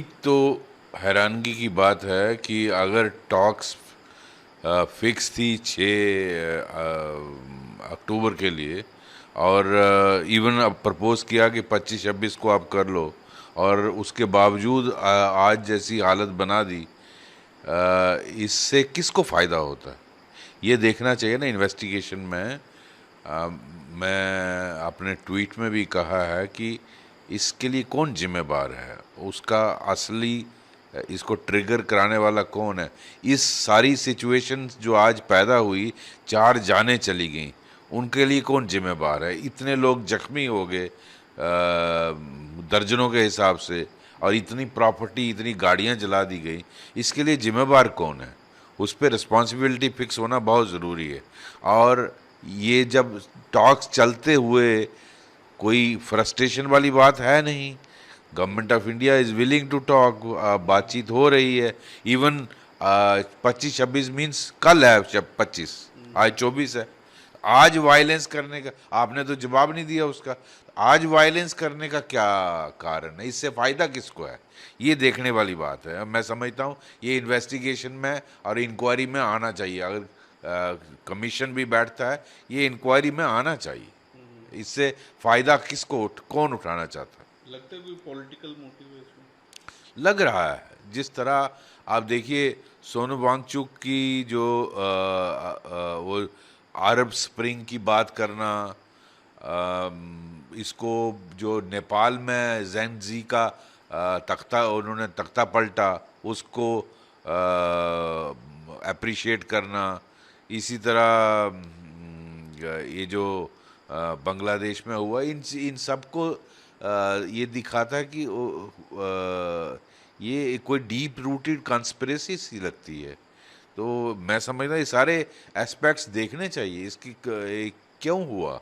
यही तो हैरानगी की बात है कि अगर टॉक्स फिक्स थी 6 अक्टूबर के लिए, और इवन अब प्रपोज किया कि 25-26 को आप कर लो, और उसके बावजूद आज जैसी हालत बना दी, इससे किसको फ़ायदा होता है ये देखना चाहिए ना इन्वेस्टिगेशन में। मैं अपने ट्वीट में भी कहा है कि इसके लिए कौन जिम्मेदार है, उसका असली इसको ट्रिगर कराने वाला कौन है। इस सारी सिचुएशन जो आज पैदा हुई, 4 जानें चली गई, उनके लिए कौन जिम्मेदार है। इतने लोग जख्मी हो गए दर्जनों के हिसाब से, और इतनी प्रॉपर्टी, इतनी गाड़ियां जला दी गई, इसके लिए जिम्मेदार कौन है। उस पर रिस्पॉन्सिबिलिटी फिक्स होना बहुत ज़रूरी है। और ये जब टॉक्स चलते हुए, कोई फ्रस्ट्रेशन वाली बात है नहीं, government of India is willing to talk, बातचीत हो रही है। इवन 25-26 मीन्स कल है, जब 25, आज 24 है। आज वायलेंस करने का आपने तो जवाब नहीं दिया उसका। आज वायलेंस करने का क्या कारण है, इससे फ़ायदा किसको है, ये देखने वाली बात है। मैं समझता हूँ ये इन्वेस्टिगेशन में और इंक्वायरी में आना चाहिए। अगर कमीशन भी बैठता है, ये इंक्वायरी में आना चाहिए। इससे फ़ायदा किसको कौन उठाना चाहता है। लगता है कोई पॉलिटिकल मोटिव है इसमें। लग रहा है जिस तरह आप देखिए, सोनू वांगचुक की जो वो अरब स्प्रिंग की बात करना, इसको जो नेपाल में जैनजी का तख्ता, उन्होंने तख्ता पलटा, उसको अप्रिशिएट करना। इसी तरह ये जो बांग्लादेश में हुआ, इन इन सबको ये दिखाता कि ये कोई डीप रूटेड कॉन्स्पिरेसी सी लगती है। तो मैं समझता ये सारे एस्पेक्ट्स देखने चाहिए, इसकी क्यों हुआ।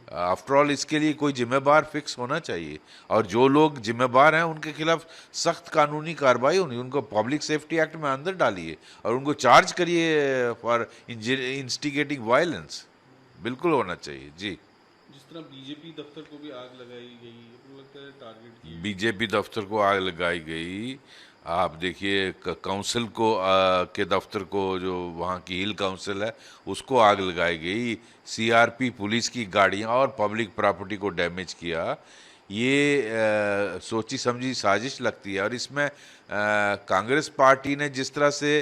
आफ्टर ऑल इसके लिए कोई जिम्मेदार फिक्स होना चाहिए, और जो लोग जिम्मेदार हैं उनके खिलाफ सख्त कानूनी कार्रवाई होनी, उनको पब्लिक सेफ्टी एक्ट में अंदर डालिए और उनको चार्ज करिए फॉर इंस्टिगेटिंग वायलेंस। बिल्कुल होना चाहिए जी। जिस तरह बीजेपी दफ्तर को भी आग लगाई गई, आपको लगता है टारगेट की गई? बीजेपी दफ्तर को आग लगाई गई। आप देखिए काउंसिल को के दफ्तर को, जो वहाँ की हिल काउंसिल है, उसको आग लगाई गई। सीआरपी पुलिस की गाड़ियाँ और पब्लिक प्रॉपर्टी को डैमेज किया। ये सोची समझी साजिश लगती है। और इसमें कांग्रेस पार्टी ने जिस तरह से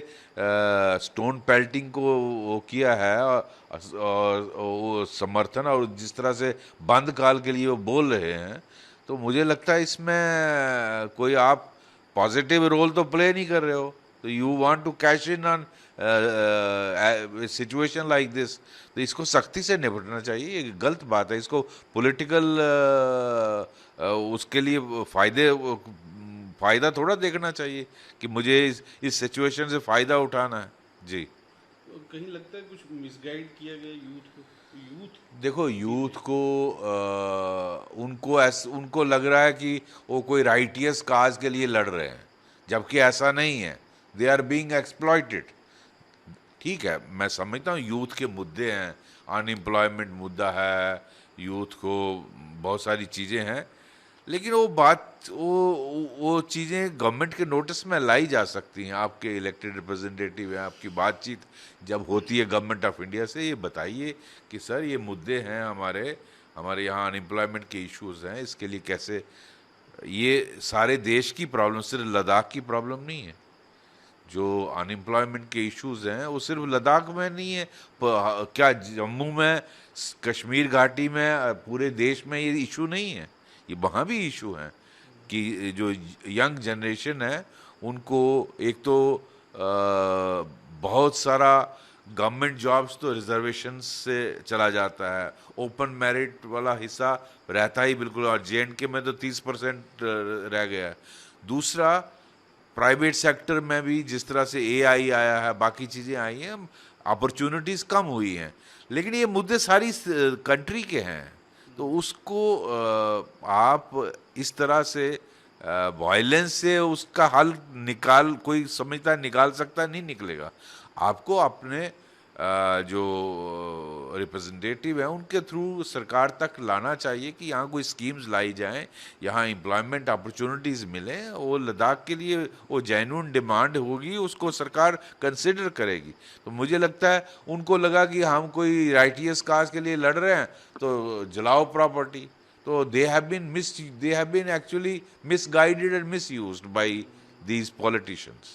स्टोन पेल्टिंग को वो किया है, और वो समर्थन, और जिस तरह से बंद काल के लिए वो बोल रहे हैं, तो मुझे लगता है इसमें कोई आप पॉजिटिव रोल तो प्ले नहीं कर रहे हो। तो you want to cash in on situation like this, तो इसको सख्ती से निपटना चाहिए। ये गलत बात है। इसको पॉलिटिकल उसके लिए फ़ायदा थोड़ा देखना चाहिए कि मुझे इस सिचुएशन से फ़ायदा उठाना है जी। तो कहीं लगता है कुछ मिसगाइड किया गया यूथ को, यूथ देखो, सख्ती यूथ से। को उनको लग रहा है कि वो कोई राइटियस काज के लिए लड़ रहे हैं, जबकि ऐसा नहीं है। They are being exploited. ठीक है, मैं समझता हूँ यूथ के मुद्दे हैं, अनएम्प्लॉयमेंट मुद्दा है, यूथ को बहुत सारी चीज़ें हैं, लेकिन वो चीज़ें गवर्नमेंट के नोटिस में लाई जा सकती हैं। आपके इलेक्टेड रिप्रेजेंटेटिव हैं, आपकी बातचीत जब होती है गवर्नमेंट ऑफ इंडिया से, ये बताइए कि सर ये मुद्दे हैं, हमारे हमारे यहाँ अनएम्प्लॉयमेंट के इश्यूज हैं, इसके लिए कैसे। ये सारे देश की प्रॉब्लम, सिर्फ लद्दाख की प्रॉब्लम नहीं है। जो अनएम्प्लॉयमेंट के इश्यूज हैं वो सिर्फ लद्दाख में नहीं है, क्या जम्मू में, कश्मीर घाटी में, पूरे देश में ये इशू नहीं है। ये वहाँ भी इशू हैं कि जो यंग जनरेशन है उनको एक तो बहुत सारा गवर्नमेंट जॉब्स तो रिजर्वेशन से चला जाता है, ओपन मेरिट वाला हिस्सा रहता ही बिल्कुल, और जेएंडके में तो 30% रह गया है। दूसरा, प्राइवेट सेक्टर में भी जिस तरह से एआई आया है, बाकी चीज़ें आई हैं, अपॉर्चुनिटीज़ कम हुई हैं, लेकिन ये मुद्दे सारी कंट्री के हैं। तो उसको आप इस तरह से वायलेंस से उसका हल कोई समझता है निकाल सकता है, नहीं निकलेगा। आपको अपने जो रिप्रेजेंटेटिव हैं उनके थ्रू सरकार तक लाना चाहिए कि यहाँ कोई स्कीम्स लाई जाएं, यहाँ एम्प्लॉयमेंट अपॉर्चुनिटीज़ मिलें, वो लद्दाख के लिए वो जेन्युइन डिमांड होगी, उसको सरकार कंसिडर करेगी। तो मुझे लगता है उनको लगा कि हम कोई राइटियस काज के लिए लड़ रहे हैं तो जलाओ प्रॉपर्टी, तो they have been actually misguided and misused by these politicians.